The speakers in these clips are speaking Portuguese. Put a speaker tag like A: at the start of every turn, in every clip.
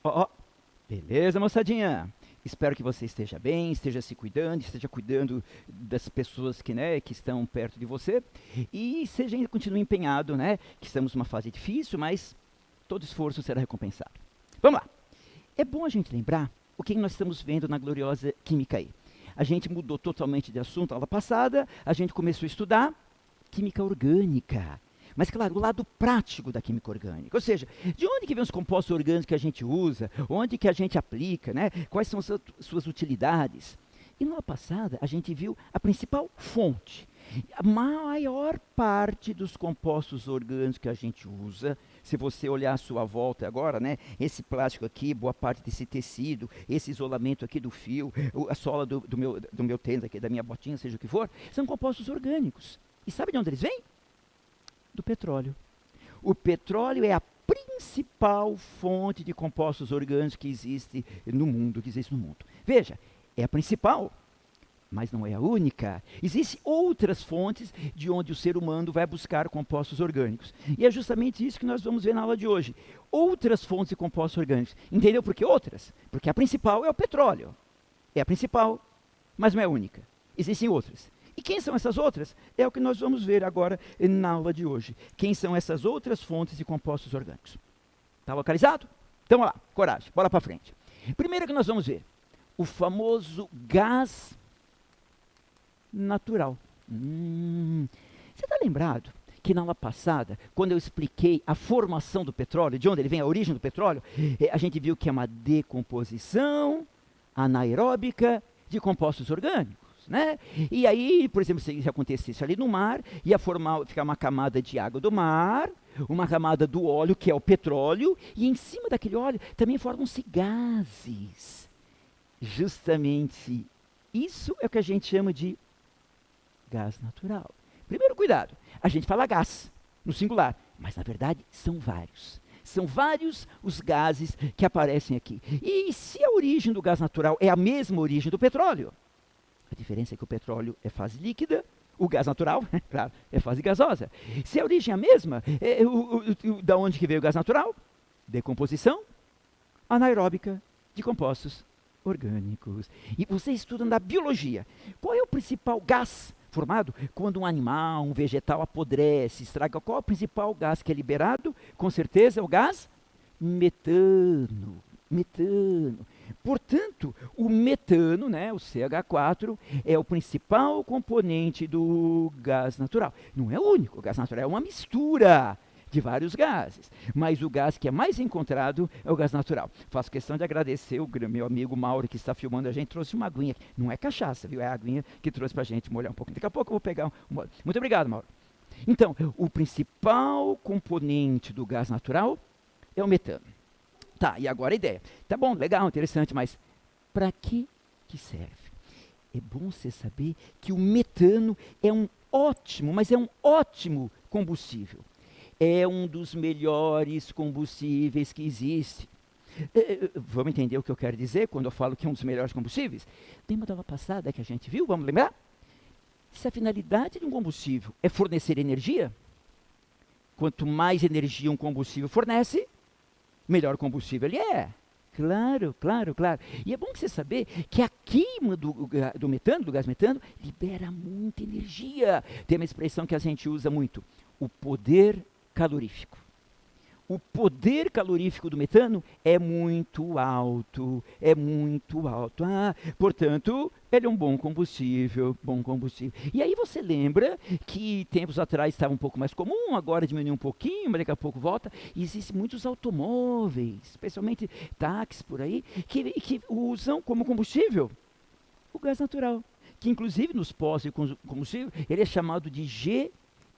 A: Ó, ó, beleza, moçadinha? Espero que você esteja bem, esteja se cuidando, esteja cuidando das pessoas que estão perto de você e continue empenhado, né? Que estamos numa fase difícil, mas todo esforço será recompensado. Vamos lá. É bom a gente lembrar o que nós estamos vendo na gloriosa química aí. A gente mudou totalmente de assunto na aula passada, a gente começou a estudar química orgânica. Mas, claro, o lado prático da química orgânica. Ou seja, de onde que vem os compostos orgânicos que a gente usa, onde que a gente aplica, né? Quais são suas utilidades. E na aula passada, a gente viu a principal fonte. A maior parte dos compostos orgânicos que a gente usa, se você olhar à sua volta agora, né? Esse plástico aqui, boa parte desse tecido, esse isolamento aqui do fio, a sola do meu tênis aqui, da minha botinha, seja o que for, são compostos orgânicos. E sabe de onde eles vêm? Do petróleo. O petróleo é a principal fonte de compostos orgânicos que existe no mundo, Veja, é a principal, mas não é a única. Existem outras fontes de onde o ser humano vai buscar compostos orgânicos. E é justamente isso que nós vamos ver na aula de hoje. Outras fontes de compostos orgânicos. Entendeu por que outras? Porque a principal é o petróleo. É a principal, mas não é a única. Existem outras. E quem são essas outras? É o que nós vamos ver agora na aula de hoje. Quem são essas outras fontes de compostos orgânicos? Está localizado? Então, vamos lá, coragem, bora para frente. Primeiro que nós vamos ver, o famoso gás natural. Você está lembrado que na aula passada, quando eu expliquei a formação do petróleo, de onde ele vem, a origem do petróleo, a gente viu que é uma decomposição anaeróbica de compostos orgânicos. Né? E aí, por exemplo, se acontecesse ali no mar, ia ficar uma camada de água do mar, uma camada do óleo, que é o petróleo, e em cima daquele óleo também formam-se gases. Justamente isso é o que a gente chama de gás natural. Primeiro, cuidado, a gente fala gás no singular, mas na verdade são vários. São vários os gases que aparecem aqui. E se a origem do gás natural é a mesma origem do petróleo, a diferença é que o petróleo é fase líquida, o gás natural, claro, é fase gasosa. Se a origem é a mesma, da onde que veio o gás natural? Decomposição anaeróbica de compostos orgânicos. E você estuda na biologia. Qual é o principal gás formado quando um animal, um vegetal apodrece, estraga? Qual é o principal gás que é liberado? Com certeza é o gás metano. Metano. Portanto, o metano, né, o CH4, é o principal componente do gás natural. Não é o único, o gás natural é uma mistura de vários gases, mas o gás que é mais encontrado é o gás natural. Faço questão de agradecer o meu amigo Mauro, que está filmando a gente, trouxe uma aguinha, não é cachaça, viu? É a aguinha que trouxe para a gente molhar um pouquinho. Daqui a pouco eu vou pegar um. Muito obrigado, Mauro. Então, o principal componente do gás natural é o metano. Tá, e agora a ideia. Tá bom, legal, interessante, mas para que serve? É bom você saber que o metano é um ótimo, mas é um ótimo combustível. É um dos melhores combustíveis que existe. Vamos entender o que eu quero dizer quando eu falo que é um dos melhores combustíveis? Lembra da aula passada que a gente viu? Vamos lembrar? Se a finalidade de um combustível é fornecer energia, quanto mais energia um combustível fornece, melhor combustível ele é. Claro, claro, claro. E é bom você saber que a queima do metano, do gás metano, libera muita energia. Tem uma expressão que a gente usa muito, o poder calorífico. O poder calorífico do metano é muito alto, é muito alto. Portanto, ele é um bom combustível, bom combustível. E aí você lembra que tempos atrás estava um pouco mais comum, agora diminuiu um pouquinho, mas daqui a pouco volta. E existem muitos automóveis, especialmente táxis por aí, que usam como combustível o gás natural. Que inclusive nos postos de combustível, ele é chamado de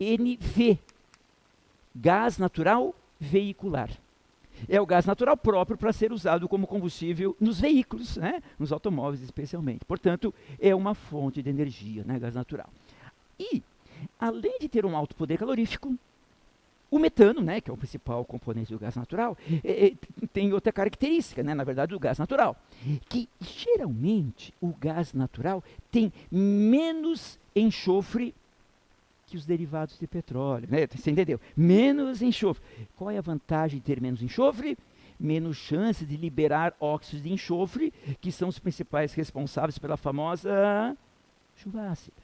A: GNV, gás natural veicular. É o gás natural próprio para ser usado como combustível nos veículos, né? Nos automóveis especialmente. Portanto, é uma fonte de energia, né? Gás natural. E, além de ter um alto poder calorífico, o metano, né, que é o principal componente do gás natural, tem outra característica, né, na verdade, do gás natural, que geralmente o gás natural tem menos enxofre que os derivados de petróleo, né? Você entendeu? Menos enxofre. Qual é a vantagem de ter menos enxofre? menos chance de liberar óxidos de enxofre, que são os principais responsáveis pela famosa chuva ácida.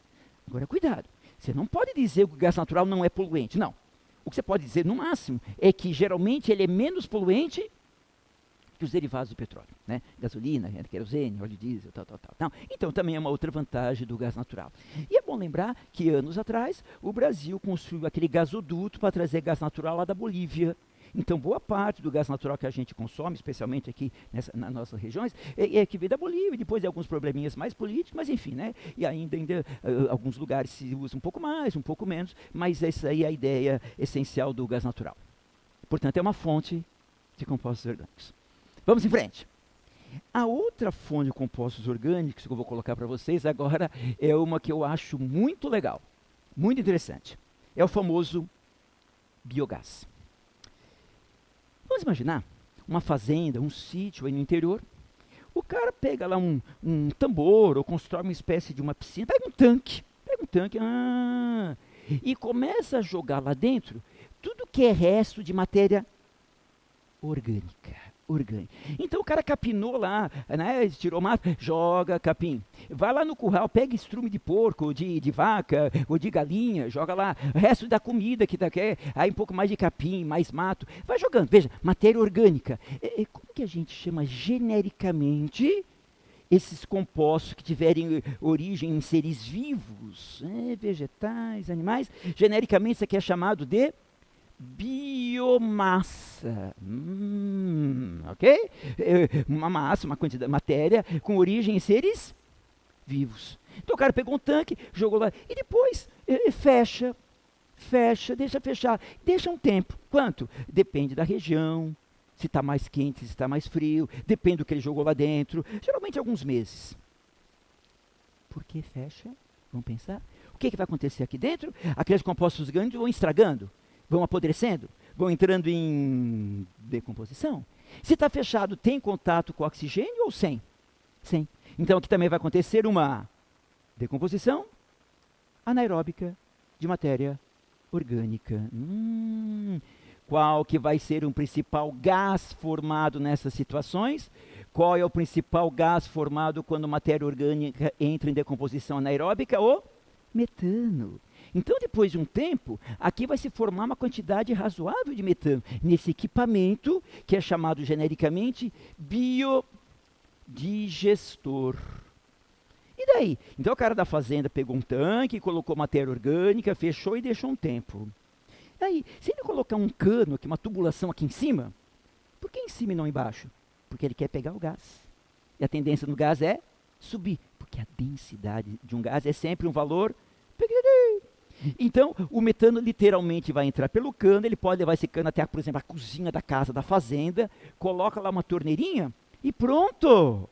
A: Agora, cuidado, você não pode dizer que o gás natural não é poluente, não. O que você pode dizer, no máximo, é que geralmente ele é menos poluente que os derivados do petróleo, né? Gasolina, querosene, óleo diesel, tal. Então, também é uma outra vantagem do gás natural. E é bom lembrar que, anos atrás, o Brasil construiu aquele gasoduto para trazer gás natural lá da Bolívia. Então, boa parte do gás natural que a gente consome, especialmente aqui nas nossas regiões, é que veio da Bolívia, depois de alguns probleminhas mais políticos, mas enfim, né? E ainda alguns lugares se usa um pouco mais, um pouco menos, mas essa aí é a ideia essencial do gás natural. Portanto, é uma fonte de compostos orgânicos. Vamos em frente. A outra fonte de compostos orgânicos que eu vou colocar para vocês agora é uma que eu acho muito legal, muito interessante. É o famoso biogás. Vamos imaginar uma fazenda, um sítio aí no interior. O cara pega lá um tambor ou constrói uma espécie de uma piscina, pega um tanque, e começa a jogar lá dentro tudo que é resto de matéria orgânica. Então o cara capinou lá, né, tirou mato, joga capim. Vai lá no curral, pega estrume de porco, de vaca ou de galinha, joga lá. O resto da comida que quer, aí um pouco mais de capim, mais mato. Vai jogando, veja, matéria orgânica. Como que a gente chama genericamente esses compostos que tiverem origem em seres vivos, vegetais, animais? Genericamente isso aqui é chamado de biomassa, ok? Uma massa, uma quantidade de matéria com origem em seres vivos. Então o cara pegou um tanque, jogou lá e depois fecha, deixa fechar, deixa um tempo. Quanto? Depende da região, se está mais quente, se está mais frio, depende do que ele jogou lá dentro, geralmente alguns meses. Por que fecha? Vamos pensar? O que vai acontecer aqui dentro? Aqueles compostos orgânicos vão estragando, vão apodrecendo, vão entrando em decomposição. Se está fechado, tem contato com oxigênio ou sem? Sem. Então aqui também vai acontecer uma decomposição anaeróbica de matéria orgânica. Qual que vai ser o principal gás formado nessas situações? Qual é o principal gás formado quando matéria orgânica entra em decomposição anaeróbica? O metano. Então, depois de um tempo, aqui vai se formar uma quantidade razoável de metano nesse equipamento, que é chamado genericamente biodigestor. E daí? Então, o cara da fazenda pegou um tanque, colocou matéria orgânica, fechou e deixou um tempo. Daí, se ele colocar um cano aqui, uma tubulação aqui em cima, por que em cima e não embaixo? Porque ele quer pegar o gás. E a tendência no gás é subir, porque a densidade de um gás é sempre um valor pequenininho. Então, o metano literalmente vai entrar pelo cano, ele pode levar esse cano até, por exemplo, a cozinha da casa, da fazenda, coloca lá uma torneirinha e pronto!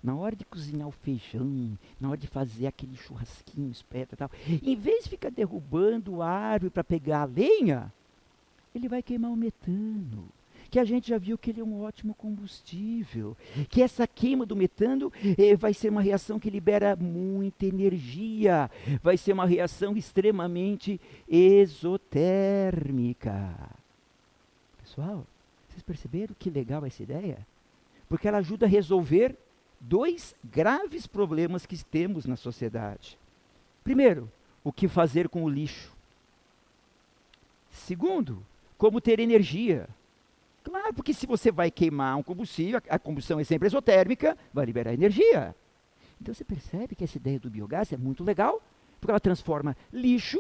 A: Na hora de cozinhar o feijão, na hora de fazer aquele churrasquinho esperto e tal, em vez de ficar derrubando a árvore para pegar a lenha, ele vai queimar o metano, que a gente já viu que ele é um ótimo combustível, que essa queima do metano vai ser uma reação que libera muita energia, vai ser uma reação extremamente exotérmica. Pessoal, vocês perceberam que legal essa ideia? Porque ela ajuda a resolver dois graves problemas que temos na sociedade. Primeiro, o que fazer com o lixo? Segundo, como ter energia? Claro, porque se você vai queimar um combustível, a combustão é sempre exotérmica, vai liberar energia. Então você percebe que essa ideia do biogás é muito legal, porque ela transforma lixo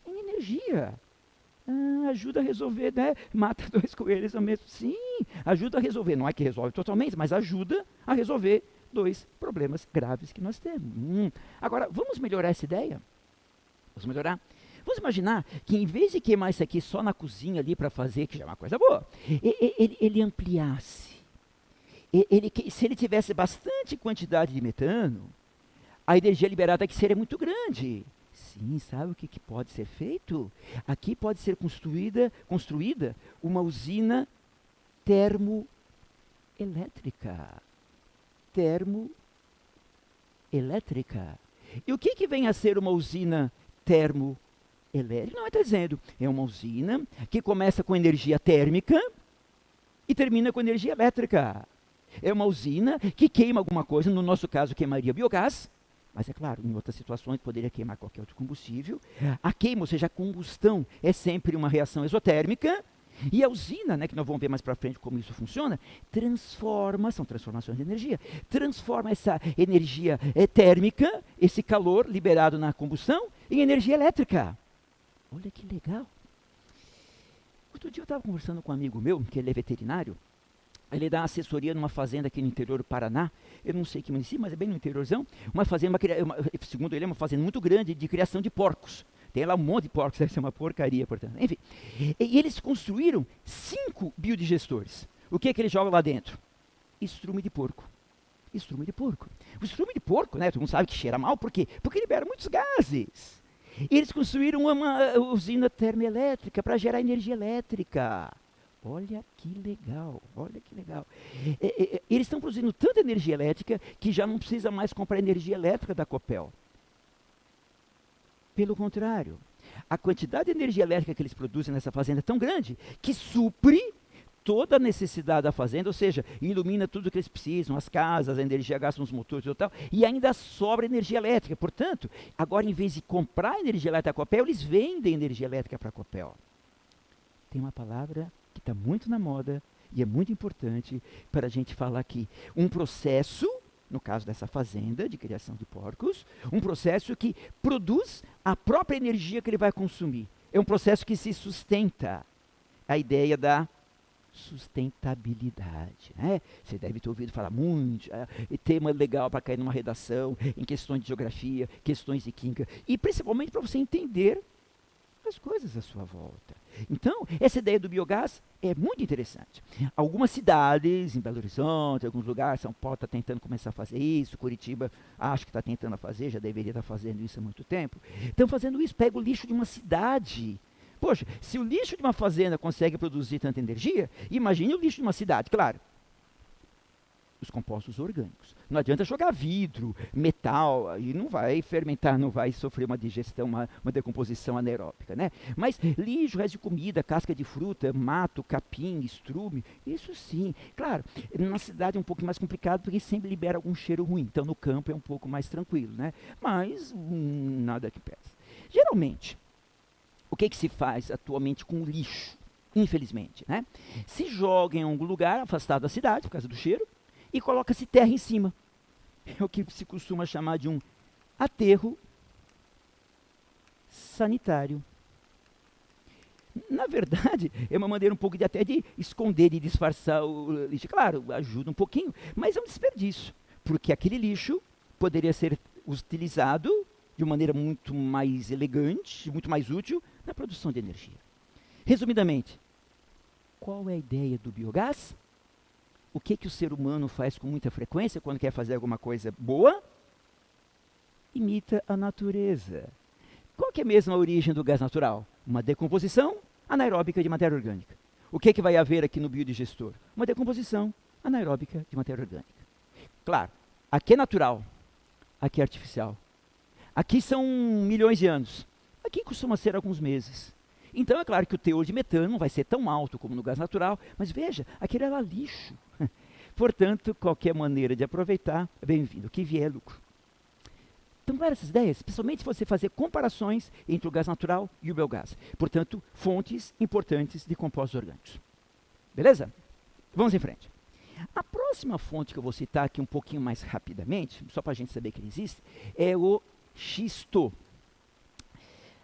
A: em energia. Ajuda a resolver, né? Mata dois coelhos ao mesmo. Sim, ajuda a resolver. Não é que resolve totalmente, mas ajuda a resolver dois problemas graves que nós temos. Agora, vamos melhorar essa ideia? Vamos melhorar? Vamos imaginar que em vez de queimar isso aqui só na cozinha ali para fazer, que já é uma coisa boa, ele ampliasse. Se ele tivesse bastante quantidade de metano, a energia liberada aqui seria muito grande. Sim, sabe o que pode ser feito? Aqui pode ser construída uma usina termoelétrica. E o que vem a ser uma usina termoelétrica? Não, está dizendo, é uma usina que começa com energia térmica e termina com energia elétrica. É uma usina que queima alguma coisa, no nosso caso queimaria biogás, mas é claro, em outras situações poderia queimar qualquer outro combustível. A queima, ou seja, a combustão, é sempre uma reação exotérmica. E a usina, né, que nós vamos ver mais para frente como isso funciona, são transformações de energia, transforma essa energia térmica, esse calor liberado na combustão, em energia elétrica. Olha que legal. Outro dia eu estava conversando com um amigo meu, que ele é veterinário. Ele dá assessoria numa fazenda aqui no interior do Paraná. Eu não sei que município, mas é bem no interiorzão. Uma fazenda, segundo ele, é uma fazenda muito grande de criação de porcos. Tem lá um monte de porcos, deve ser uma porcaria, portanto. Enfim, e eles construíram 5 biodigestores. O que é que eles jogam lá dentro? Estrume de porco. Estrume de porco. O estrume de porco, né, todo mundo sabe que cheira mal, por quê? Porque libera muitos gases. E eles construíram uma usina termoelétrica para gerar energia elétrica. Olha que legal, olha que legal. Eles estão produzindo tanta energia elétrica que já não precisa mais comprar energia elétrica da Copel. Pelo contrário, a quantidade de energia elétrica que eles produzem nessa fazenda é tão grande que supre toda a necessidade da fazenda, ou seja, ilumina tudo o que eles precisam, as casas, a energia gasta nos motores e tal, e ainda sobra energia elétrica. Portanto, agora em vez de comprar energia elétrica da Copel, eles vendem energia elétrica para a Copel. Tem uma palavra que está muito na moda e é muito importante para a gente falar aqui. Um processo, no caso dessa fazenda de criação de porcos, um processo que produz a própria energia que ele vai consumir. É um processo que se sustenta. A ideia da sustentabilidade, né? Você deve ter ouvido falar muito, tema legal para cair numa redação, em questões de geografia, questões de química, e principalmente para você entender as coisas à sua volta. Então, essa ideia do biogás é muito interessante. Algumas cidades, em Belo Horizonte, em alguns lugares, São Paulo está tentando começar a fazer isso, Curitiba acho que está tentando fazer, já deveria estar fazendo isso há muito tempo. Estão fazendo isso, pega o lixo de uma cidade. Poxa, se o lixo de uma fazenda consegue produzir tanta energia, imagine o lixo de uma cidade, claro. Os compostos orgânicos. Não adianta jogar vidro, metal, e não vai fermentar, não vai sofrer uma digestão, uma decomposição anaeróbica, né? Mas lixo, resto de comida, casca de fruta, mato, capim, estrume, isso sim. Claro, na cidade é um pouco mais complicado, porque sempre libera algum cheiro ruim, então no campo é um pouco mais tranquilo, né? Mas nada que pese. Geralmente, o que se faz atualmente com o lixo? Infelizmente, né? Se joga em algum lugar afastado da cidade, por causa do cheiro, e coloca-se terra em cima. É o que se costuma chamar de um aterro sanitário. Na verdade, é uma maneira um pouco de até de esconder, de disfarçar o lixo. Claro, ajuda um pouquinho, mas é um desperdício, porque aquele lixo poderia ser utilizado de uma maneira muito mais elegante, muito mais útil na produção de energia. Resumidamente, qual é a ideia do biogás? O que o ser humano faz com muita frequência quando quer fazer alguma coisa boa? Imita a natureza. Qual que é mesmo a origem do gás natural? Uma decomposição anaeróbica de matéria orgânica. O que vai haver aqui no biodigestor? Uma decomposição anaeróbica de matéria orgânica. Claro, aqui é natural, aqui é artificial. Aqui são milhões de anos. Aqui costuma ser alguns meses. Então é claro que o teor de metano não vai ser tão alto como no gás natural, mas veja, aquele era lixo. Portanto, qualquer maneira de aproveitar é bem-vindo, o que vier é lucro. Então, várias essas ideias, especialmente se você fazer comparações entre o gás natural e o biogás. Portanto, fontes importantes de compostos orgânicos. Beleza? Vamos em frente. A próxima fonte que eu vou citar aqui um pouquinho mais rapidamente, só para a gente saber que ele existe, é o xisto.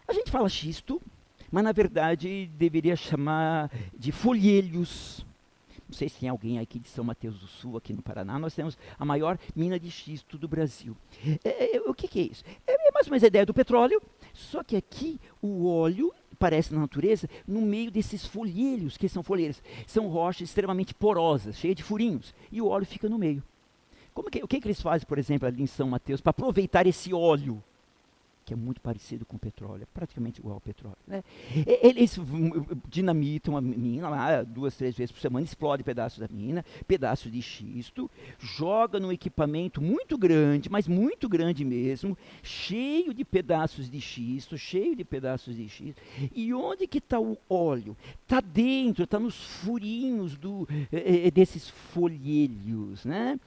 A: A gente fala xisto, mas na verdade deveria chamar de folhelhos. Não sei se tem alguém aqui de São Mateus do Sul, aqui no Paraná, nós temos a maior mina de xisto do Brasil. O que é isso? É mais ou menos a ideia do petróleo, só que aqui o óleo aparece na natureza no meio desses folhelhos, que são folheiras. São rochas extremamente porosas, cheias de furinhos, e o óleo fica no meio. O que eles fazem, por exemplo, ali em São Mateus, para aproveitar esse óleo? O que é muito parecido com o petróleo, é praticamente igual ao petróleo, né? Eles dinamitam a mina lá 2, 3 vezes por semana, explode pedaços da mina, pedaços de xisto, joga num equipamento muito grande, mas muito grande mesmo, cheio de pedaços de xisto, e onde que está o óleo? Está dentro, está nos furinhos desses folhelhos, né?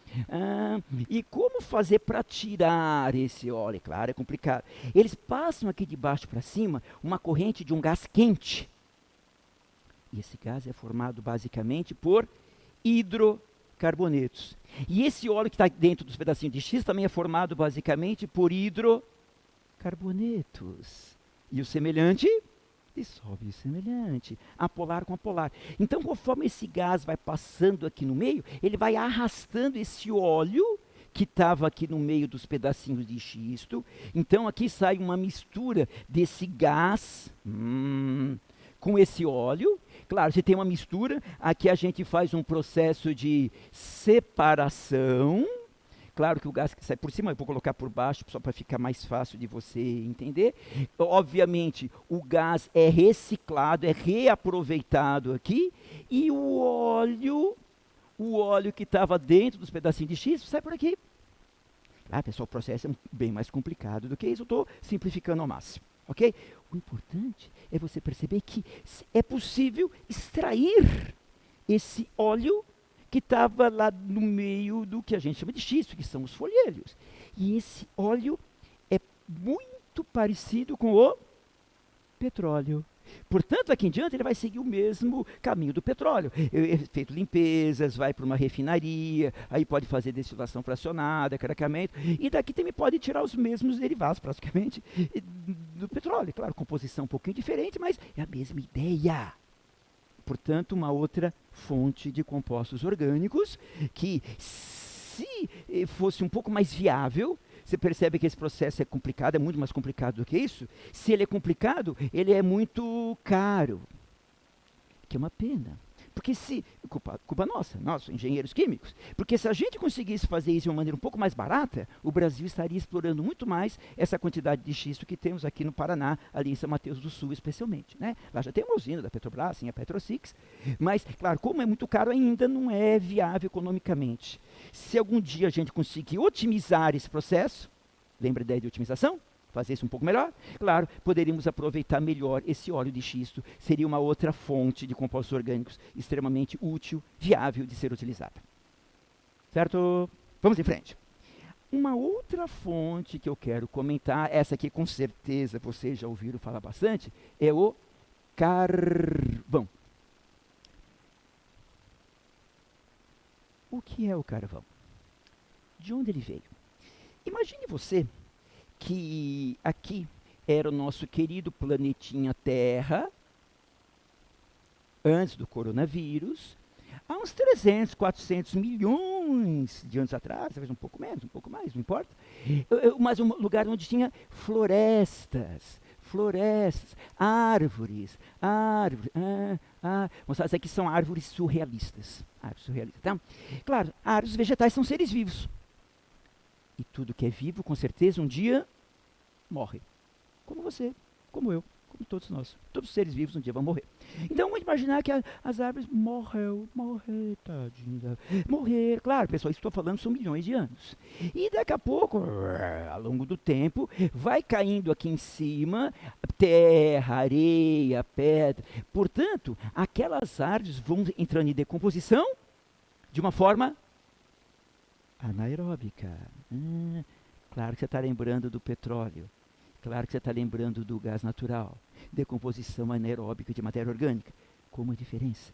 A: E como fazer para tirar esse óleo? Claro, é complicado. Eles passam aqui de baixo para cima uma corrente de um gás quente. E esse gás é formado basicamente por hidrocarbonetos. E esse óleo que está dentro dos pedacinhos de xisto também é formado basicamente por hidrocarbonetos. E o semelhante dissolve o semelhante, apolar com apolar. Então, conforme esse gás vai passando aqui no meio, ele vai arrastando esse óleo que estava aqui no meio dos pedacinhos de xisto. Então, aqui sai uma mistura desse gás com esse óleo. Claro, se tem uma mistura, aqui a gente faz um processo de separação. Claro que o gás que sai por cima, eu vou colocar por baixo, só para ficar mais fácil de você entender. Obviamente, o gás é reciclado, é reaproveitado aqui, e o óleo que estava dentro dos pedacinhos de xisto, sai por aqui. Pessoal, o processo é bem mais complicado do que isso, eu estou simplificando ao máximo, ok? O importante é você perceber que é possível extrair esse óleo que estava lá no meio do que a gente chama de xisto, que são os folhelhos. E esse óleo é muito parecido com o petróleo. Portanto, aqui em diante, ele vai seguir o mesmo caminho do petróleo. É feito limpezas, vai para uma refinaria, aí pode fazer destilação fracionada, craqueamento, e daqui também pode tirar os mesmos derivados, praticamente, do petróleo. Claro, composição um pouquinho diferente, mas é a mesma ideia. Portanto, uma outra fonte de compostos orgânicos que, se fosse um pouco mais viável, você percebe que esse processo é complicado, é muito mais complicado do que isso. Se ele é complicado, ele é muito caro, que é uma pena. Porque culpa nossa, nós, engenheiros químicos, porque se a gente conseguisse fazer isso de uma maneira um pouco mais barata, o Brasil estaria explorando muito mais essa quantidade de xisto que temos aqui no Paraná, ali em São Mateus do Sul especialmente, né? Lá já tem uma usina da Petrobras, sim, a PetroSix, mas, claro, como é muito caro ainda, não é viável economicamente. Se algum dia a gente conseguir otimizar esse processo, lembra a ideia de otimização? Fazer isso um pouco melhor, claro, poderíamos aproveitar melhor esse óleo de xisto, seria uma outra fonte de compostos orgânicos extremamente útil, viável de ser utilizada. Certo? Vamos em frente. Uma outra fonte que eu quero comentar, essa aqui com certeza vocês já ouviram falar bastante, é o carvão. O que é o carvão? De onde ele veio? Imagine você que aqui era o nosso querido planetinha Terra, antes do coronavírus, há uns 300, 400 milhões de anos atrás, talvez um pouco menos, um pouco mais, não importa, mas um lugar onde tinha florestas, árvores, moçada, aqui são árvores surrealistas, tá? Claro, árvores vegetais são seres vivos. E tudo que é vivo, com certeza, um dia morre. Como você, como eu, como todos nós. Todos os seres vivos um dia vão morrer. Então, vamos imaginar que as árvores tadinha. Morrer, claro, pessoal, isso que estou falando são milhões de anos. E daqui a pouco, ao longo do tempo, vai caindo aqui em cima terra, areia, pedra. Portanto, aquelas árvores vão entrando em decomposição de uma forma anaeróbica. Claro que você está lembrando do petróleo. Claro que você está lembrando do gás natural. Decomposição anaeróbica de matéria orgânica. Com uma diferença.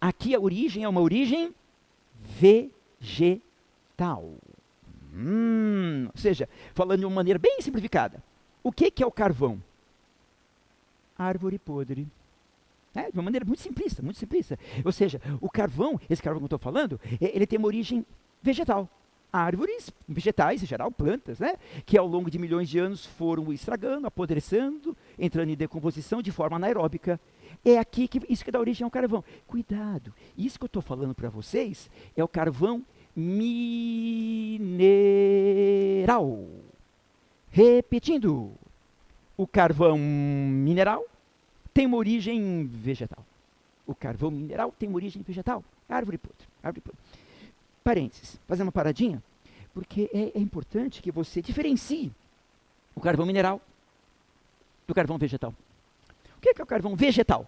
A: Aqui a origem é uma origem vegetal. Ou seja, falando de uma maneira bem simplificada. O que é o carvão? Árvore podre. De uma maneira muito simplista, muito simplista. Ou seja, o carvão, esse carvão que eu estou falando, ele tem uma origem vegetal. Árvores, vegetais em geral, plantas, né? Que ao longo de milhões de anos foram estragando, apodrecendo, entrando em decomposição de forma anaeróbica. É aqui que isso que dá origem ao carvão. Cuidado, isso que eu estou falando para vocês é o carvão mineral. Repetindo, o carvão mineral tem uma origem vegetal. O carvão mineral tem uma origem vegetal. Árvore podre. Árvore podre. Parênteses, fazer uma paradinha, porque é importante que você diferencie o carvão mineral do carvão vegetal. O que é o carvão vegetal?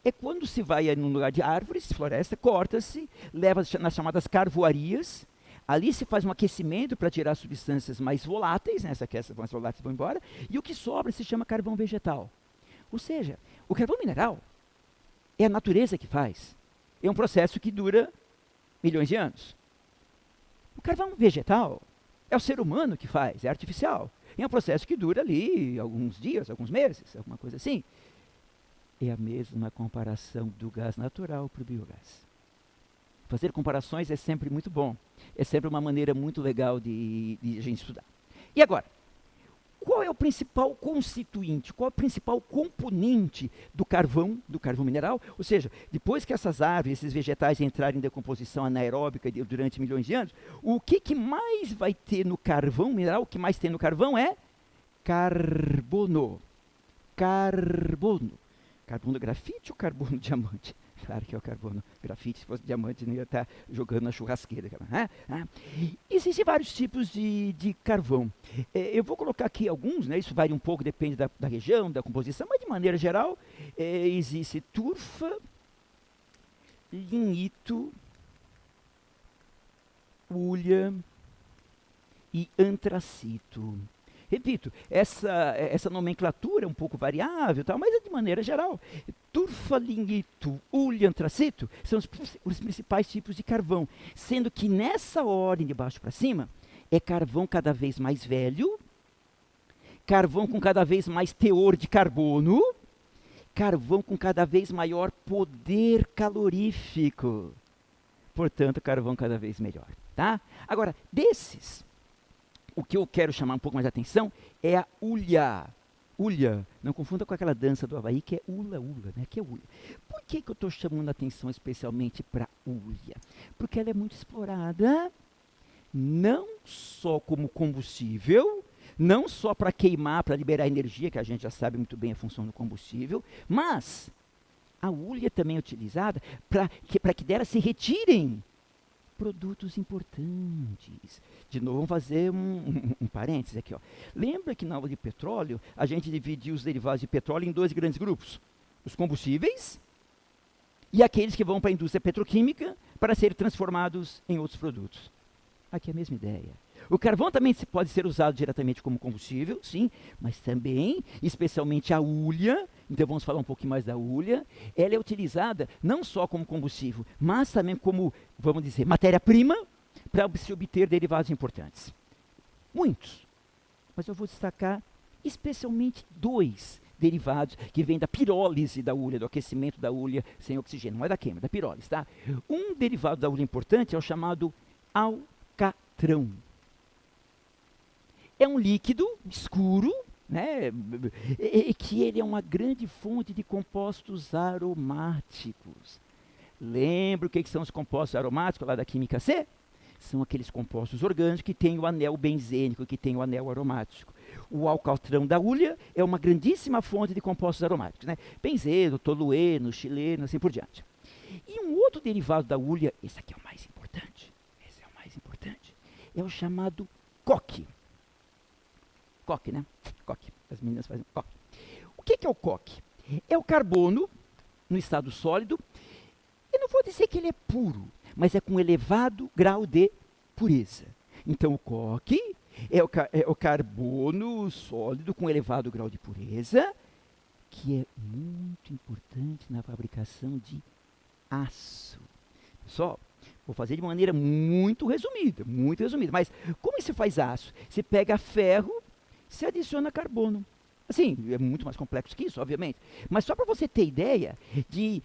A: É quando se vai num lugar de árvores, floresta, corta-se, leva nas chamadas carvoarias, ali se faz um aquecimento para tirar substâncias mais voláteis, né, essas mais voláteis vão embora, e o que sobra se chama carvão vegetal. Ou seja, o carvão mineral é a natureza que faz. É um processo que dura milhões de anos. O carvão vegetal é o ser humano que faz, é artificial. É um processo que dura ali alguns dias, alguns meses, alguma coisa assim. É a mesma comparação do gás natural para o biogás. Fazer comparações é sempre muito bom. É sempre uma maneira muito legal de a gente estudar. E agora, qual é o principal constituinte, qual é o principal componente do carvão mineral? Ou seja, depois que essas árvores, esses vegetais entrarem em decomposição anaeróbica durante milhões de anos, o que mais vai ter no carvão mineral? O que mais tem no carvão é carbono. Carbono. Carbono grafite ou carbono diamante? Claro que é o carbono grafite, se fosse diamante não ia estar jogando na churrasqueira. Existem vários tipos de carvão. Eu vou colocar aqui alguns, né, isso varia um pouco, depende da região, da composição, mas de maneira geral, existe turfa, lignito, hulha e antracito. Repito, essa nomenclatura é um pouco variável, tal, mas de maneira geral, turfa, lignito, hulha, antracito são os principais tipos de carvão, sendo que nessa ordem de baixo para cima, é carvão cada vez mais velho, carvão com cada vez mais teor de carbono, carvão com cada vez maior poder calorífico, portanto, carvão cada vez melhor. Tá? Agora, desses, o que eu quero chamar um pouco mais de atenção é a hulha. Hulha, não confunda com aquela dança do Havaí que é hula-hula, né? Que é hulha. Por que eu estou chamando a atenção especialmente para a hulha? Porque ela é muito explorada, não só como combustível, não só para queimar, para liberar energia, que a gente já sabe muito bem a função do combustível, mas a hulha também é utilizada para que dela se retirem produtos importantes. De novo, vamos fazer um parênteses aqui. Ó. Lembra que na aula de petróleo, a gente dividiu os derivados de petróleo em dois grandes grupos. Os combustíveis e aqueles que vão para a indústria petroquímica para serem transformados em outros produtos. Aqui é a mesma ideia. O carvão também pode ser usado diretamente como combustível, sim, mas também, especialmente a hulha, então vamos falar um pouquinho mais da hulha, ela é utilizada não só como combustível, mas também como, vamos dizer, matéria-prima para se obter derivados importantes. Muitos, mas eu vou destacar especialmente dois derivados que vêm da pirólise da hulha, do aquecimento da hulha sem oxigênio, não é da queima, da pirólise, tá? Um derivado da hulha importante é o chamado alcatrão. É um líquido escuro, né, que ele é uma grande fonte de compostos aromáticos. Lembra o que são os compostos aromáticos lá da química C? São aqueles compostos orgânicos que têm o anel benzênico, que têm o anel aromático. O alcatrão da hulha é uma grandíssima fonte de compostos aromáticos, né? Benzeno, tolueno, xileno, assim por diante. E um outro derivado da hulha, esse aqui é o mais importante, é o chamado coque. Coque, né? Coque. As meninas fazem coque. O que é o coque? É o carbono no estado sólido. Eu não vou dizer que ele é puro, mas é com elevado grau de pureza. Então, o coque é o carbono sólido com elevado grau de pureza, que é muito importante na fabricação de aço. Pessoal, vou fazer de maneira muito resumida, mas como se faz aço? Você pega ferro, se adiciona carbono. Assim, é muito mais complexo que isso, obviamente. Mas só para você ter ideia de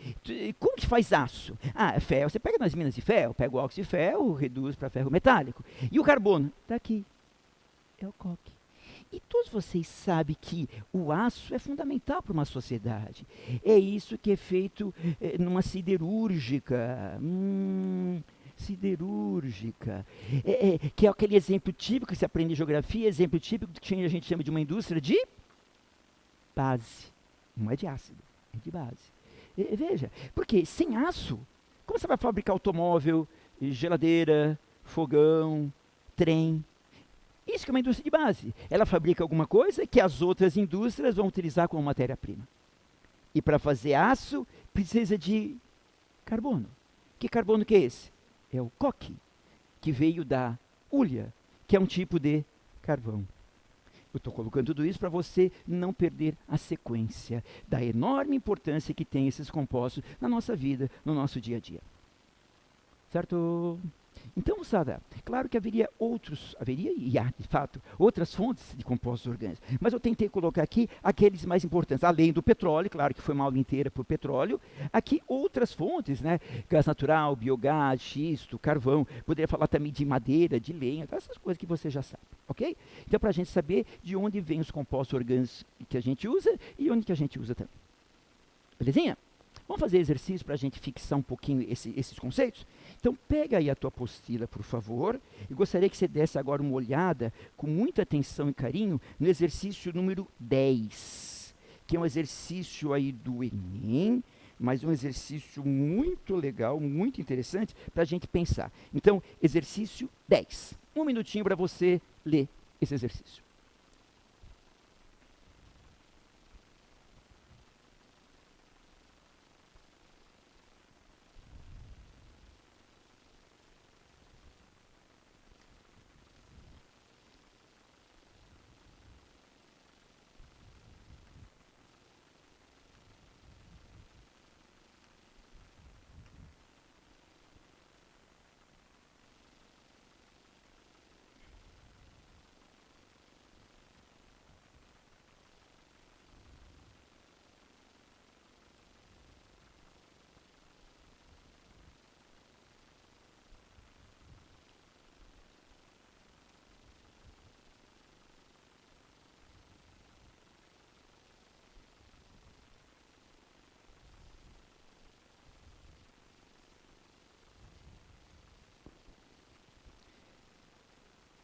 A: como que faz aço. Ferro, você pega nas minas de ferro, pega o óxido de ferro, reduz para ferro metálico. E o carbono? Está aqui. É o coque. E todos vocês sabem que o aço é fundamental para uma sociedade. É isso que é feito numa siderúrgica. Siderúrgica, que é aquele exemplo típico que se aprende em geografia, exemplo típico que a gente chama de uma indústria de base. Não é de ácido, é de base. Veja, porque sem aço, como você vai fabricar automóvel, geladeira, fogão, trem? Isso que é uma indústria de base. Ela fabrica alguma coisa que as outras indústrias vão utilizar como matéria-prima. E para fazer aço, precisa de carbono. Que carbono que é esse? É o coque, que veio da hulha, que é um tipo de carvão. Eu estou colocando tudo isso para você não perder a sequência da enorme importância que tem esses compostos na nossa vida, no nosso dia a dia. Certo? Então, moçada, claro que haveria e há, de fato, outras fontes de compostos orgânicos. Mas eu tentei colocar aqui aqueles mais importantes, além do petróleo, claro que foi uma aula inteira por petróleo, aqui outras fontes, né? Gás natural, biogás, xisto, carvão, poderia falar também de madeira, de lenha, essas coisas que você já sabe, ok? Então, para a gente saber de onde vêm os compostos orgânicos que a gente usa e onde que a gente usa também. Belezinha? Vamos fazer exercício para a gente fixar um pouquinho esses conceitos? Então, pega aí a tua apostila, por favor. Eu gostaria que você desse agora uma olhada, com muita atenção e carinho, no exercício número 10, que é um exercício aí do Enem, mas um exercício muito legal, muito interessante, para a gente pensar. Então, exercício 10. Um minutinho para você ler esse exercício.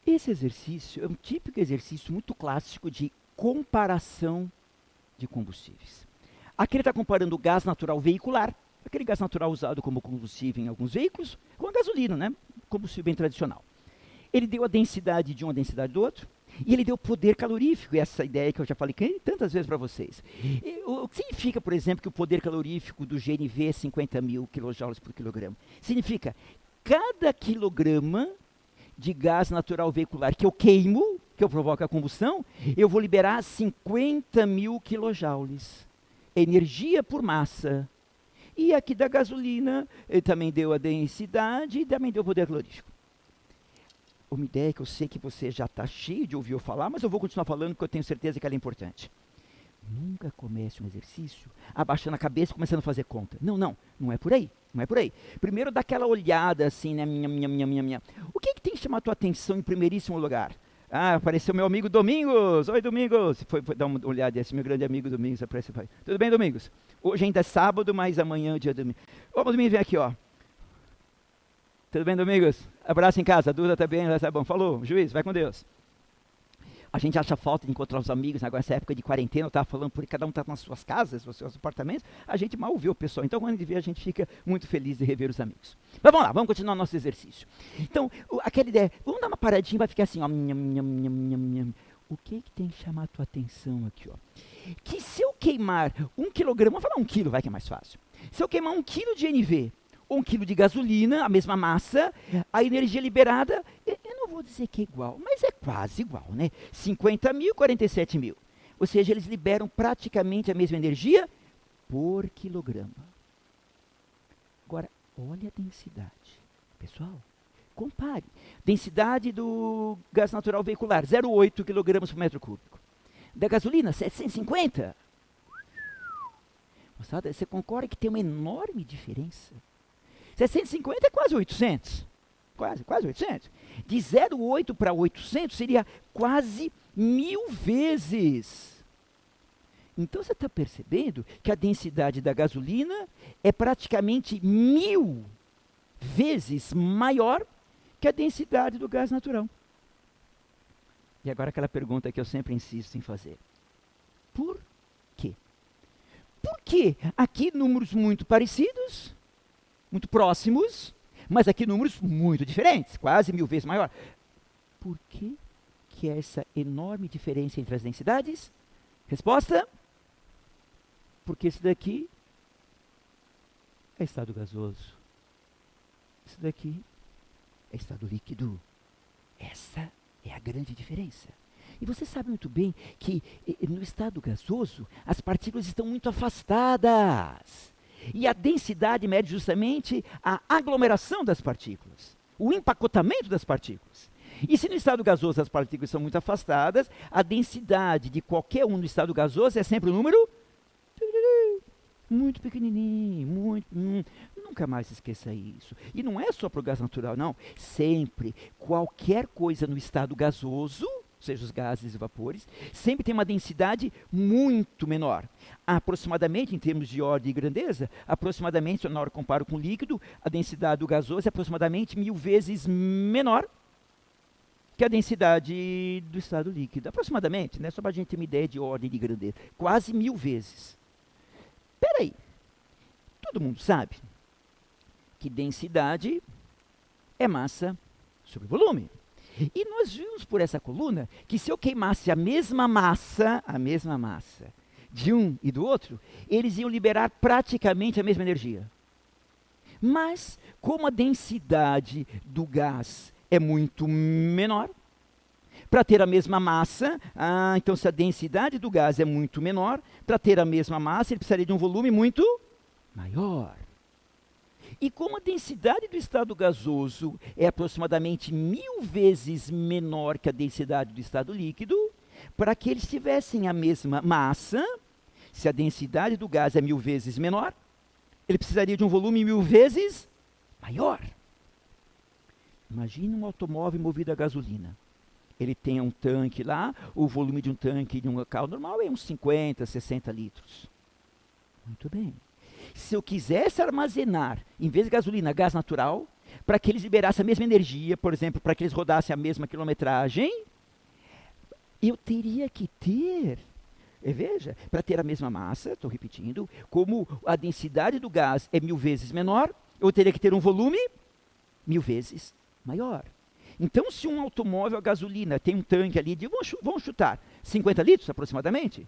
A: Esse exercício é um típico exercício muito clássico de comparação de combustíveis. Aqui ele está comparando o gás natural veicular, aquele gás natural usado como combustível em alguns veículos, com a gasolina, né? Combustível bem tradicional. Ele deu a densidade de um, a densidade do outro, e ele deu poder calorífico, essa ideia que eu já falei tantas vezes para vocês. O que significa, por exemplo, que o poder calorífico do GNV é 50.000 kJ por quilograma? Significa, cada quilograma de gás natural veicular que eu queimo, que eu provoco a combustão, eu vou liberar 50.000 quilojoules. Energia por massa. E aqui da gasolina, ele também deu a densidade e também deu o poder calorífico. Uma ideia que eu sei que você já está cheio de ouvir eu falar, mas eu vou continuar falando porque eu tenho certeza que ela é importante. Nunca comece um exercício abaixando a cabeça e começando a fazer conta. Não é por aí. Não é por aí. Primeiro dá aquela olhada assim, né? O que tem que chamar a tua atenção em primeiríssimo lugar? Ah, apareceu meu amigo Domingos. Oi, Domingos. Foi dar uma olhada, esse meu grande amigo Domingos apareceu. Tudo bem, Domingos? Hoje ainda é sábado, mas amanhã é o dia do domingo. Ô, Domingos, vem aqui, ó. Tudo bem, Domingos? Abraço em casa. A Duda tá bem, tá bom. Falou, juiz, vai com Deus. A gente acha falta de encontrar os amigos, agora nessa época de quarentena, eu estava falando, porque cada um está nas suas casas, nos seus apartamentos, a gente mal vê o pessoal. Então, quando a gente vê, a gente fica muito feliz de rever os amigos. Mas vamos lá, vamos continuar nosso exercício. Então, aquela ideia, vamos dar uma paradinha, vai ficar assim, ó. O que tem que chamar a tua atenção aqui, ó? Que se eu queimar 1 quilograma, vamos falar 1 quilo, vai que é mais fácil. Se eu queimar 1 quilo de NV, ou 1 quilo de gasolina, a mesma massa, a energia liberada, eu não vou dizer que é igual, mas é quase igual, né? 50.000, 47.000. Ou seja, eles liberam praticamente a mesma energia por quilograma. Agora, olha a densidade. Pessoal, compare. Densidade do gás natural veicular, 0,8 kg por metro cúbico. Da gasolina, 750. Moçada, você concorda que tem uma enorme diferença? 750 é quase 800. Quase 800. De 0,8 para 800 seria quase 1000 vezes. Então você está percebendo que a densidade da gasolina é praticamente 1000 vezes maior que a densidade do gás natural. E agora aquela pergunta que eu sempre insisto em fazer. Por Por quê? Aqui números muito parecidos, muito próximos, mas aqui números muito diferentes, quase 1000 vezes maior. Por que essa enorme diferença entre as densidades? Resposta: porque esse daqui é estado gasoso. Isso daqui é estado líquido. Essa é a grande diferença. E você sabe muito bem que no estado gasoso as partículas estão muito afastadas. E a densidade mede justamente a aglomeração das partículas, o empacotamento das partículas. E se no estado gasoso as partículas são muito afastadas, a densidade de qualquer um no estado gasoso é sempre um número muito pequenininho, nunca mais esqueça isso. E não é só para o gás natural, não. Sempre, qualquer coisa no estado gasoso, seja os gases e vapores, sempre tem uma densidade muito menor. Aproximadamente, em termos de ordem e grandeza, aproximadamente, na hora que eu comparo com o líquido, a densidade do gasoso é aproximadamente 1000 vezes menor que a densidade do estado líquido. Aproximadamente, né? Só para a gente ter uma ideia de ordem e de grandeza. Quase 1000 vezes. Espera aí, todo mundo sabe que densidade é massa sobre volume. E nós vimos por essa coluna que se eu queimasse a mesma massa de um e do outro, eles iam liberar praticamente a mesma energia. Mas, como a densidade do gás é muito menor, para ter a mesma massa, então se a densidade do gás é muito menor, para ter a mesma massa ele precisaria de um volume muito maior. E como a densidade do estado gasoso é aproximadamente 1000 vezes menor que a densidade do estado líquido, para que eles tivessem a mesma massa, se a densidade do gás é 1000 vezes menor, ele precisaria de um volume 1000 vezes maior. Imagine um automóvel movido a gasolina. Ele tem um tanque lá, o volume de um tanque de um carro normal é uns 50, 60 litros. Muito bem. Se eu quisesse armazenar, em vez de gasolina, gás natural, para que eles liberassem a mesma energia, por exemplo, para que eles rodassem a mesma quilometragem, eu teria que ter, veja, para ter a mesma massa, estou repetindo, como a densidade do gás é 1000 vezes menor, eu teria que ter um volume 1000 vezes maior. Então, se um automóvel a gasolina tem um tanque ali de, vamos chutar, 50 litros aproximadamente,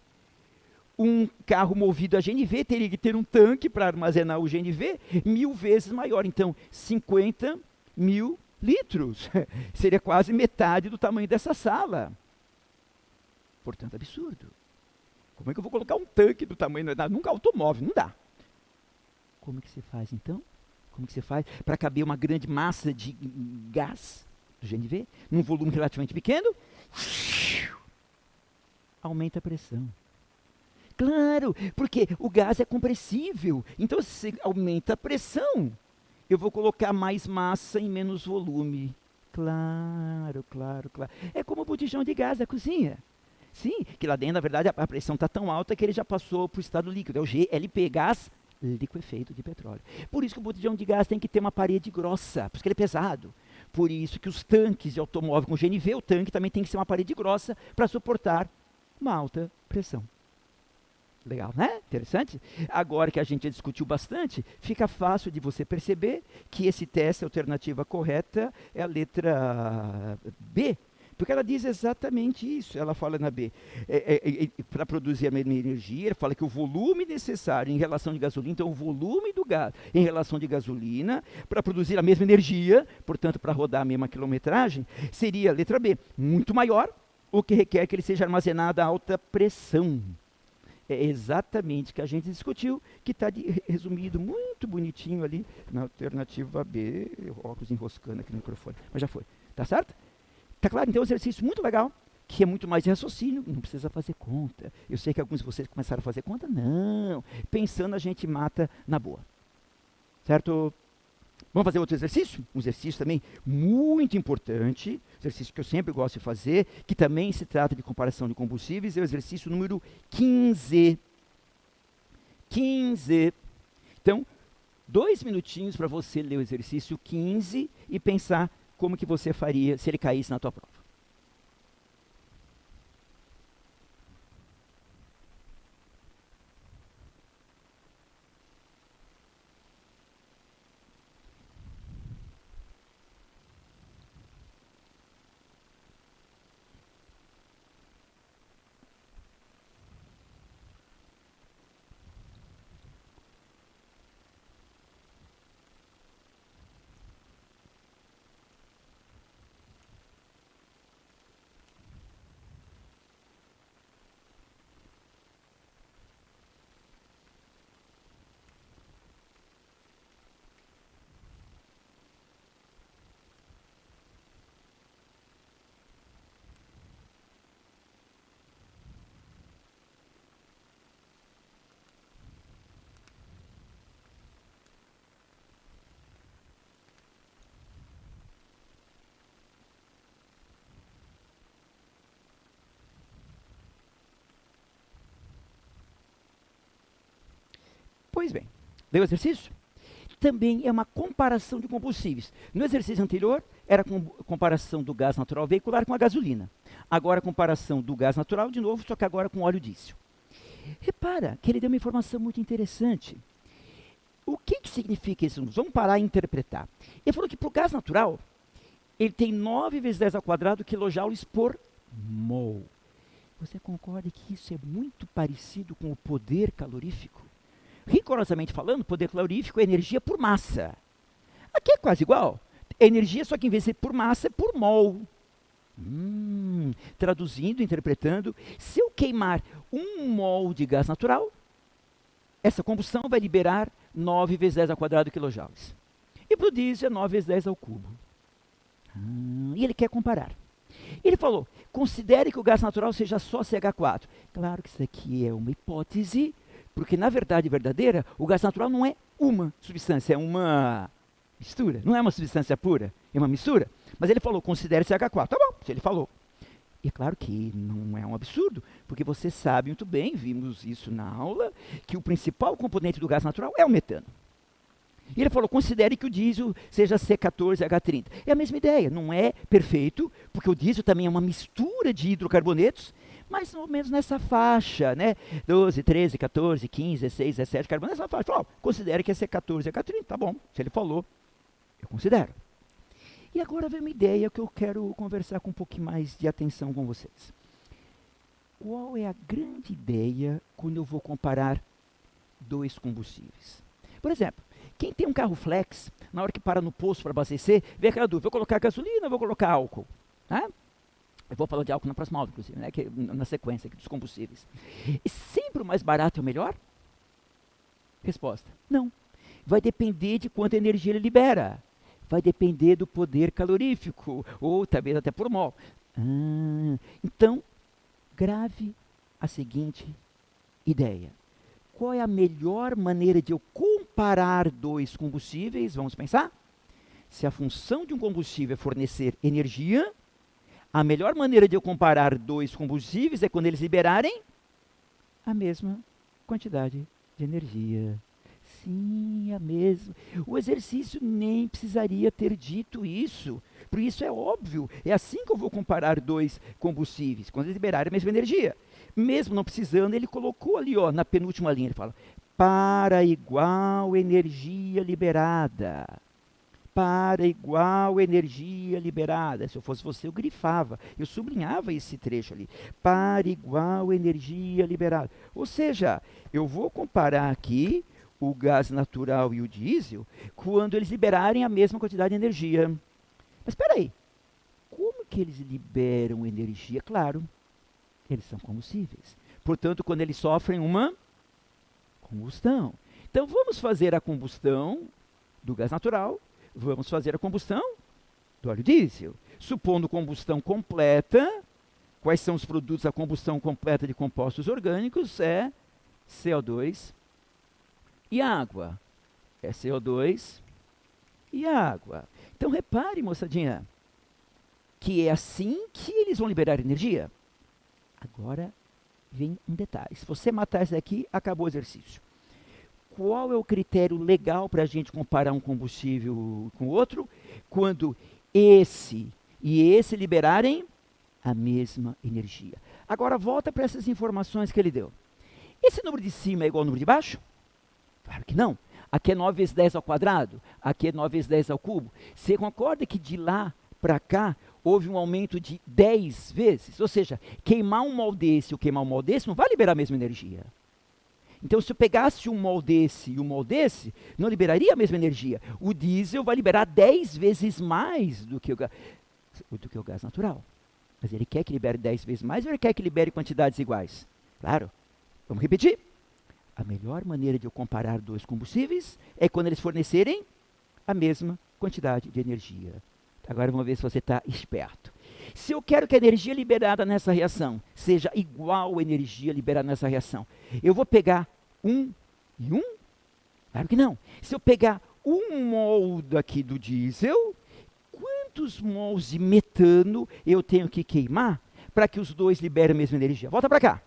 A: um carro movido a GNV teria que ter um tanque para armazenar o GNV 1000 vezes maior. Então, 50.000 litros. Seria quase metade do tamanho dessa sala. Portanto, absurdo. Como é que eu vou colocar um tanque do tamanho, nunca automóvel? Não dá. Como é que se faz, então? Como que se faz para caber uma grande massa de gás do GNV, num volume relativamente pequeno? Aumenta a pressão. Claro, porque o gás é compressível. Então, se aumenta a pressão, eu vou colocar mais massa em menos volume. Claro. É como o botijão de gás da cozinha. Sim, que lá dentro, na verdade, a pressão está tão alta que ele já passou para o estado líquido. É o GLP, gás liquefeito de petróleo. Por isso que o botijão de gás tem que ter uma parede grossa, porque ele é pesado. Por isso que os tanques de automóvel com GNV, o tanque também tem que ser uma parede grossa para suportar uma alta pressão. Legal, né? Interessante? Agora que a gente já discutiu bastante, fica fácil de você perceber que esse teste, a alternativa correta, é a letra B. Porque ela diz exatamente isso, ela fala na B. Para produzir a mesma energia, ele fala que o volume necessário em relação de gasolina, então o volume do gás em relação de gasolina, para produzir a mesma energia, portanto, para rodar a mesma quilometragem, seria a letra B, muito maior, o que requer que ele seja armazenado a alta pressão. É exatamente o que a gente discutiu, que está resumido muito bonitinho ali na alternativa B. Óculos enroscando aqui no microfone, mas já foi. Tá certo? Tá claro? Então é um exercício muito legal, que é muito mais de raciocínio, não precisa fazer conta. Eu sei que alguns de vocês começaram a fazer conta, não. Pensando a gente mata na boa. Certo? Vamos fazer outro exercício? Um exercício também muito importante, exercício que eu sempre gosto de fazer, que também se trata de comparação de combustíveis, é o exercício número 15. 15. Então, 2 minutinhos para você ler o exercício 15 e pensar como que você faria se ele caísse na tua prova. Pois bem, veio o exercício? Também é uma comparação de combustíveis. No exercício anterior, era a comparação do gás natural veicular com a gasolina. Agora a comparação do gás natural, de novo, só que agora com óleo diesel. Repara que ele deu uma informação muito interessante. O que significa isso? Vamos parar e interpretar. Ele falou que para o gás natural, ele tem 9 vezes 10 ao quadrado quilojoules por mol. Você concorda que isso é muito parecido com o poder calorífico? Rigorosamente falando, poder calorífico é energia por massa. Aqui é quase igual. É energia, só que em vez de ser por massa, é por mol. Traduzindo, interpretando, se eu queimar 1 mol de gás natural, essa combustão vai liberar 9 vezes 10 ao quadrado quilojoules. E para o diesel é 9 vezes 10 ao cubo. E ele quer comparar. Ele falou, considere que o gás natural seja só CH4. Claro que isso aqui é uma hipótese, porque na verdade verdadeira, o gás natural não é uma substância, é uma mistura. Não é uma substância pura, é uma mistura. Mas ele falou, considere CH4. Tá bom, se ele falou. E é claro que não é um absurdo, porque você sabe muito bem, vimos isso na aula, que o principal componente do gás natural é o metano. E ele falou, considere que o diesel seja C14H30. É a mesma ideia, não é perfeito, porque o diesel também é uma mistura de hidrocarbonetos, mas mais ou menos nessa faixa, né? 12, 13, 14, 15, 16, 17 carbonetos, nessa faixa. Falou, considere que é C14H30, tá bom, se ele falou, eu considero. E agora vem uma ideia que eu quero conversar com um pouquinho mais de atenção com vocês. Qual é a grande ideia quando eu vou comparar 2 combustíveis? Por exemplo, quem tem um carro flex, na hora que para no posto para abastecer, vê aquela dúvida, vou colocar gasolina ou vou colocar álcool? Tá? Eu vou falar de álcool na próxima aula, inclusive, né, que na sequência aqui dos combustíveis. E sempre o mais barato é o melhor? Resposta, não. Vai depender de quanta energia ele libera. Vai depender do poder calorífico, ou talvez até por mol. Então, grave a seguinte ideia. Qual é a melhor maneira de eu comparar 2 combustíveis? Vamos pensar? Se a função de um combustível é fornecer energia, a melhor maneira de eu comparar 2 combustíveis é quando eles liberarem a mesma quantidade de energia. Sim, a mesma. O exercício nem precisaria ter dito isso. Por isso é óbvio. É assim que eu vou comparar 2 combustíveis, quando eles liberarem a mesma energia. Mesmo não precisando, ele colocou ali, ó, na penúltima linha, ele fala, para igual energia liberada. Para igual energia liberada. Se eu fosse você, eu grifava, eu sublinhava esse trecho ali. Para igual energia liberada. Ou seja, eu vou comparar aqui o gás natural e o diesel quando eles liberarem a mesma quantidade de energia. Mas espera aí, como que eles liberam energia? Claro, eles são combustíveis. Portanto, quando eles sofrem uma combustão. Então, vamos fazer a combustão do gás natural, vamos fazer a combustão do óleo diesel. Supondo combustão completa, quais são os produtos da combustão completa de compostos orgânicos? É CO2 e água. É CO2 e água. Então, repare, moçadinha, que é assim que eles vão liberar energia. Agora, vem um detalhe. Se você matar esse daqui, acabou o exercício. Qual é o critério legal para a gente comparar um combustível com o outro? Quando esse e esse liberarem a mesma energia. Agora, volta para essas informações que ele deu. Esse número de cima é igual ao número de baixo? Claro que não. Aqui é 9 vezes 10 ao quadrado, aqui é 9 vezes 10 ao cubo. Você concorda que de lá para cá houve um aumento de 10 vezes? Ou seja, queimar um mol desse ou queimar um mol desse não vai liberar a mesma energia. Então, se eu pegasse um mol desse e um mol desse, não liberaria a mesma energia. O diesel vai liberar 10 vezes mais do que o gás natural. Mas ele quer que libere 10 vezes mais ou ele quer que libere quantidades iguais? Claro. Vamos repetir. A melhor maneira de eu comparar 2 combustíveis é quando eles fornecerem a mesma quantidade de energia. Agora vamos ver se você está esperto. Se eu quero que a energia liberada nessa reação seja igual à energia liberada nessa reação, eu vou pegar 1 e 1? Claro que não. Se eu pegar 1 mol daqui do diesel, quantos mols de metano eu tenho que queimar para que os dois liberem a mesma energia? Volta para cá.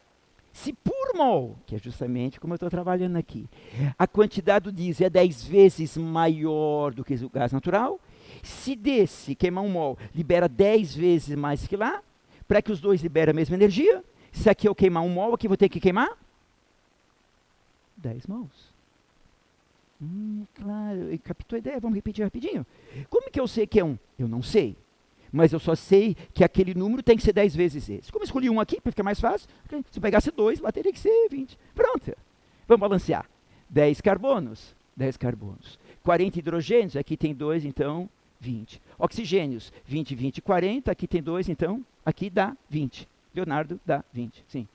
A: Se por por mol, que é justamente como eu estou trabalhando aqui, a quantidade do diesel é 10 vezes maior do que o gás natural, se desse queimar 1 mol libera 10 vezes mais que lá, para que os dois liberem a mesma energia, se aqui eu queimar 1 mol, aqui eu vou ter que queimar 10 mols. Claro, captou a ideia? Vamos repetir rapidinho. Como que eu sei que é 1? Eu não sei. Mas eu só sei que aquele número tem que ser 10 vezes esse. Como eu escolhi 1 aqui, para ficar mais fácil, se eu pegasse 2, lá teria que ser 20. Pronto. Vamos balancear. 10 carbonos, 10 carbonos. 40 hidrogênios, aqui tem 2, então 20. Oxigênios, 20, 20, 40, aqui tem 2, então aqui dá 20. Leonardo dá 20, sim.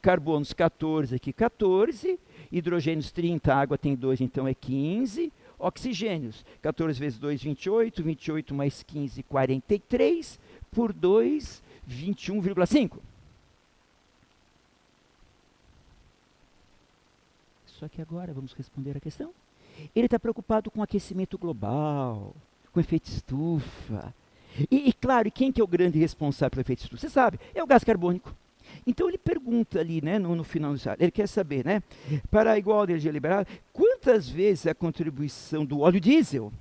A: Carbonos 14, aqui 14. Hidrogênios 30, água tem 2, então é 15. Oxigênios, 14 vezes 2, 28. 28 mais 15, 43. Por 2, 21,5. Só que agora vamos responder a questão. Ele está preocupado com aquecimento global, com efeito estufa. E claro, quem que é o grande responsável pelo efeito estufa? Você sabe, é o gás carbônico. Então ele pergunta ali, né, no final, ele quer saber, né, para igual energia liberada, quantas vezes a contribuição do óleo diesel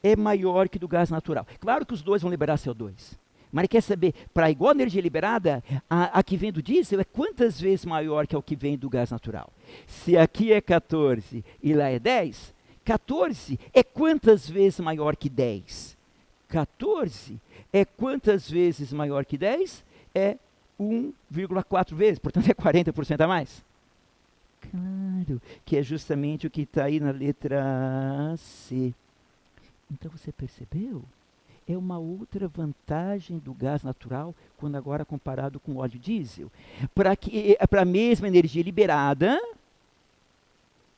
A: é maior que do gás natural? Claro que os dois vão liberar CO2, mas ele quer saber, para igual energia liberada, a que vem do diesel é quantas vezes maior que a que vem do gás natural? Se aqui é 14 e lá é 10, 14 é quantas vezes maior que 10? 14 é quantas vezes maior que 10? É 1,4 vezes, portanto é 40% a mais. Claro, que é justamente o que está aí na letra C. Então você percebeu? É uma outra vantagem do gás natural, quando agora comparado com o óleo diesel. Para a mesma energia liberada,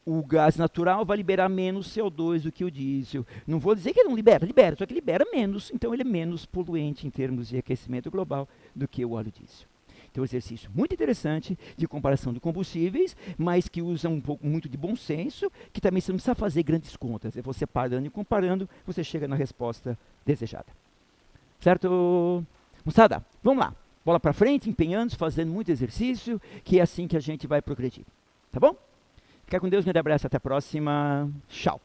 A: o gás natural vai liberar menos CO2 do que o diesel. Não vou dizer que ele não libera, libera, só que libera menos, então ele é menos poluente em termos de aquecimento global do que o óleo diesel. Então, um exercício muito interessante de comparação de combustíveis, mas que usa muito de bom senso, que também você não precisa fazer grandes contas. É você parando e comparando, você chega na resposta desejada. Certo? Moçada, vamos lá. Bola para frente, empenhando, fazendo muito exercício, que é assim que a gente vai progredir. Tá bom? Fica com Deus, me dá abraço, até a próxima. Tchau.